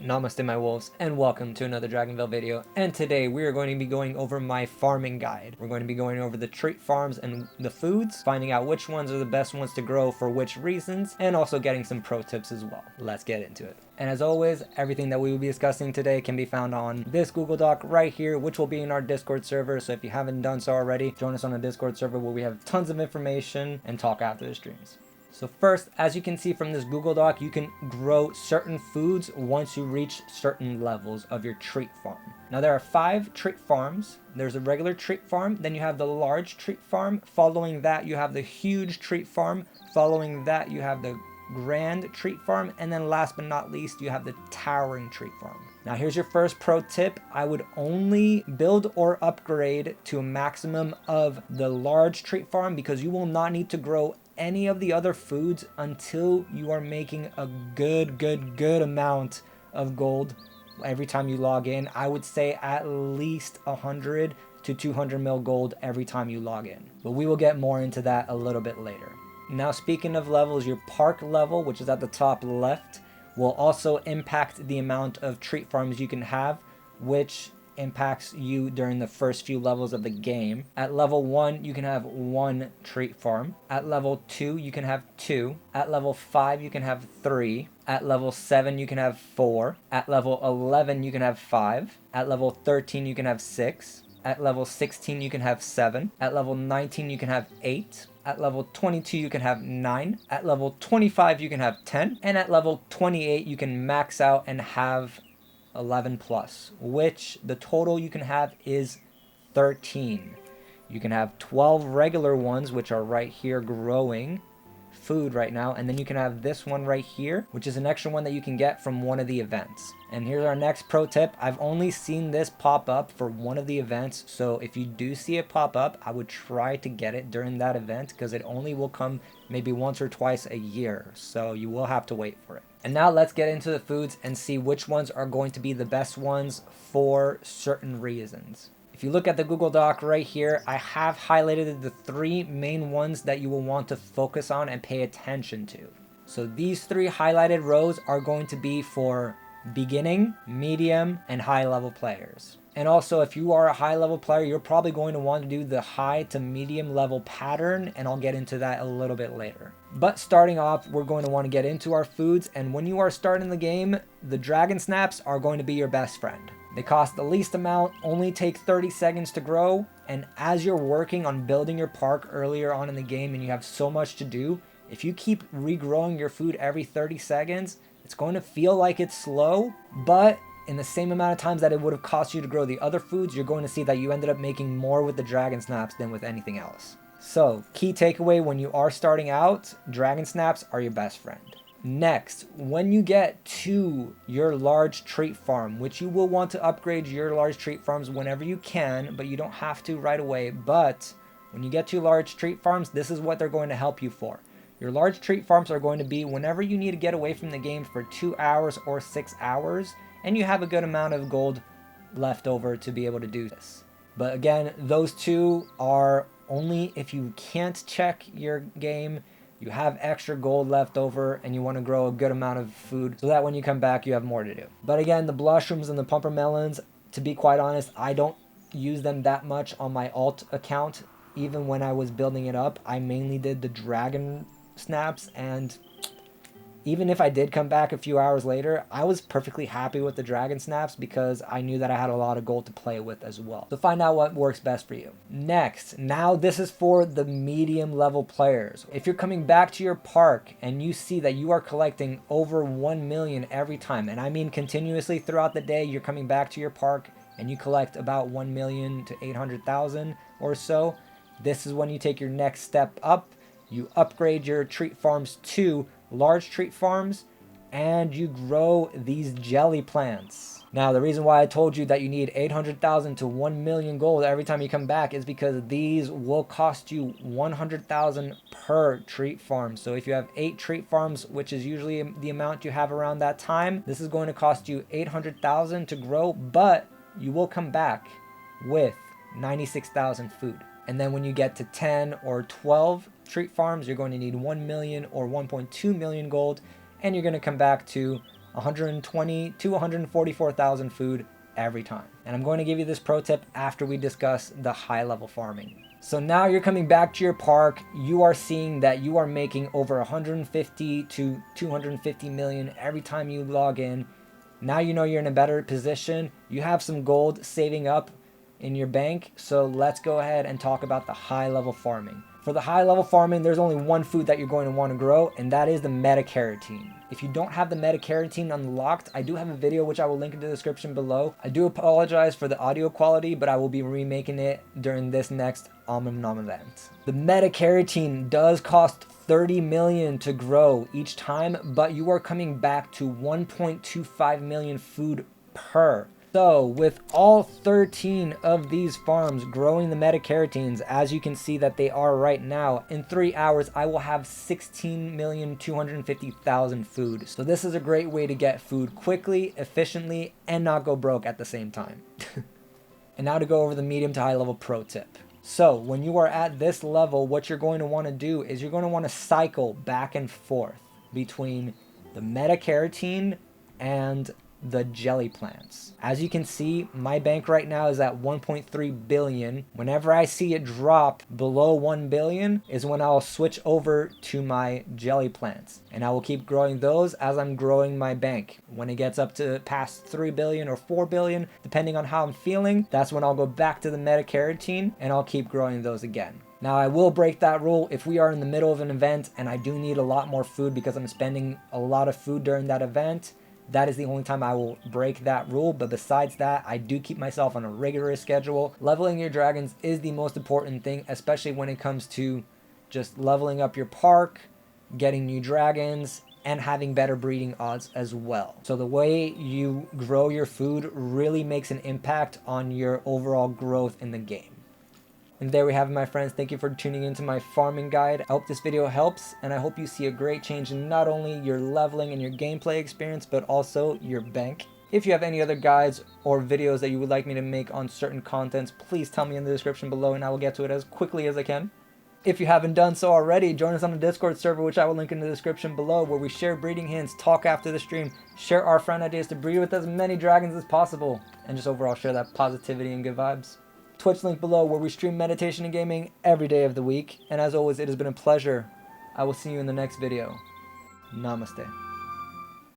Namaste my wolves, and welcome to another DragonVale video. And today we are going to be going over my farming guide. We're going to be going over the trait farms and the foods, finding out which ones are the best ones to grow for which reasons, and also getting some pro tips as well. Let's get into it. And as always, everything that we will be discussing today can be found on this Google Doc right here, which will be in our Discord server. So if you haven't done so already, join us on the Discord server where we have tons of information and talk after the streams. So first, as you can see from this Google Doc, you can grow certain foods once you reach certain levels of your trait farm. Now there are 5 trait farms. There's a regular trait farm, then you have the large trait farm. Following that, you have the huge trait farm. Following that, you have the grand trait farm. And then last but not least, you have the towering trait farm. Now here's your first pro tip. I would only build or upgrade to a maximum of the large trait farm because you will not need to grow any of the other foods until you are making a good amount of gold every time you log in. I would say at least 100 to 200 mil gold every time you log in, but we will get more into that a little bit later. Now speaking of levels, your park level, which is at the top left, will also impact the amount of trait farms you can have, which impacts you during the first few levels of the game. At level 1, you can have 1 trait farm. At level 2, you can have 2. At level 5, you can have 3. At level 7, you can have 4. At level 11, you can have 5. At level 13, you can have 6. At level 16, you can have 7. At level 19, you can have 8. At level 22, you can have 9. At level 25, you can have 10. And at level 28, you can max out and have 11 plus, which the total you can have is 13. You can have 12 regular ones, which are right here growing food right now, and then you can have this one right here, which is an extra one that you can get from one of the events. And here's our next pro tip. I've only seen this pop up for one of the events, so if you do see it pop up, I would try to get it during that event because it only will come maybe once or twice a year, so you will have to wait for it. And now let's get into the foods and see which ones are going to be the best ones for certain reasons. If you look at the Google Doc right here, I have highlighted the 3 main ones that you will want to focus on and pay attention to. So these 3 highlighted rows are going to be for beginning, medium, and high level players. And also, if you are a high level player, you're probably going to want to do the high to medium level pattern, and I'll get into that a little bit later. But starting off, we're going to want to get into our foods, and when you are starting the game, the dragon snaps are going to be your best friend. They cost the least amount, only take 30 seconds to grow, and as you're working on building your park earlier on in the game and you have so much to do, if you keep regrowing your food every 30 seconds, it's going to feel like it's slow, but in the same amount of times that it would have cost you to grow the other foods, you're going to see that you ended up making more with the dragon snaps than with anything else. So, key takeaway when you are starting out, dragon snaps are your best friend. Next, when you get to your large trait farm, which you will want to upgrade your large trait farms whenever you can, but you don't have to right away. But when you get to large trait farms, this is what they're going to help you for. Your large trait farms are going to be whenever you need to get away from the game for 2 hours or 6 hours, and you have a good amount of gold left over to be able to do this. But again, those 2 are only if you can't check your game, you have extra gold left over, and you want to grow a good amount of food so that when you come back, you have more to do. But again, the blushrooms and the pumper melons, to be quite honest, I don't use them that much on my alt account. Even when I was building it up, I mainly did the dragon snaps, and even if I did come back a few hours later, I was perfectly happy with the dragon snaps because I knew that I had a lot of gold to play with as well. So find out what works best for you. Next, now this is for the medium level players. If you're coming back to your park and you see that you are collecting over 1 million every time, and I mean continuously throughout the day, you're coming back to your park and you collect about 1 million to 800,000 or so, this is when you take your next step up. You upgrade your trait farms to large trait farms, and you grow these jelly plants. Now, the reason why I told you that you need 800,000 to 1 million gold every time you come back is because these will cost you 100,000 per trait farm. So if you have 8 trait farms, which is usually the amount you have around that time, this is going to cost you 800,000 to grow, but you will come back with 96,000 food. And then when you get to 10 or 12 trait farms, you're going to need 1 million or 1.2 million gold, and you're going to come back to 120 to 144,000 food every time. And I'm going to give you this pro tip after we discuss the high level farming. So now you're coming back to your park, you are seeing that you are making over 150 to 250 million every time you log in. Now you know you're in a better position. You have some gold saving up in your bank. So let's go ahead and talk about the high level farming. For the high level farming, there's only one food that you're going to want to grow, and that is the Meta-Carotene. If you don't have the Meta-Carotene unlocked, I do have a video which I will link in the description below. I do apologize for the audio quality, but I will be remaking it during this next Nom event. The Meta-Carotene does cost 30 million to grow each time, but you are coming back to 1.25 million food per. So with all 13 of these farms growing the Meta-Carotenes, as you can see that they are right now, in 3 hours I will have 16,250,000 food. So this is a great way to get food quickly, efficiently, and not go broke at the same time. And now to go over the medium to high level pro tip. So when you are at this level, what you're going to want to do is you're going to want to cycle back and forth between the Meta-Carotene and the jelly plants. As you can see, my bank right now is at 1.3 billion. Whenever I see it drop below 1 billion is when I'll switch over to my jelly plants, and I will keep growing those as I'm growing my bank. When it gets up to past 3 billion or 4 billion, depending on how I'm feeling, that's when I'll go back to the Meta-Carotene and I'll keep growing those again. Now I will break that rule if we are in the middle of an event and I do need a lot more food because I'm spending a lot of food during that event. That is the only time I will break that rule, but besides that, I do keep myself on a rigorous schedule. Leveling your dragons is the most important thing, especially when it comes to just leveling up your park, getting new dragons, and having better breeding odds as well. So the way you grow your food really makes an impact on your overall growth in the game. And there we have it, my friends. Thank you for tuning into my farming guide. I hope this video helps, and I hope you see a great change in not only your leveling and your gameplay experience, but also your bank. If you have any other guides or videos that you would like me to make on certain contents, please tell me in the description below and I will get to it as quickly as I can. If you haven't done so already, join us on the Discord server, which I will link in the description below, where we share breeding hints, talk after the stream, share our friend ideas to breed with as many dragons as possible, and just overall share that positivity and good vibes. Twitch link below, where we stream meditation and gaming every day of the week. And as always, it has been a pleasure. I will see you in the next video. Namaste.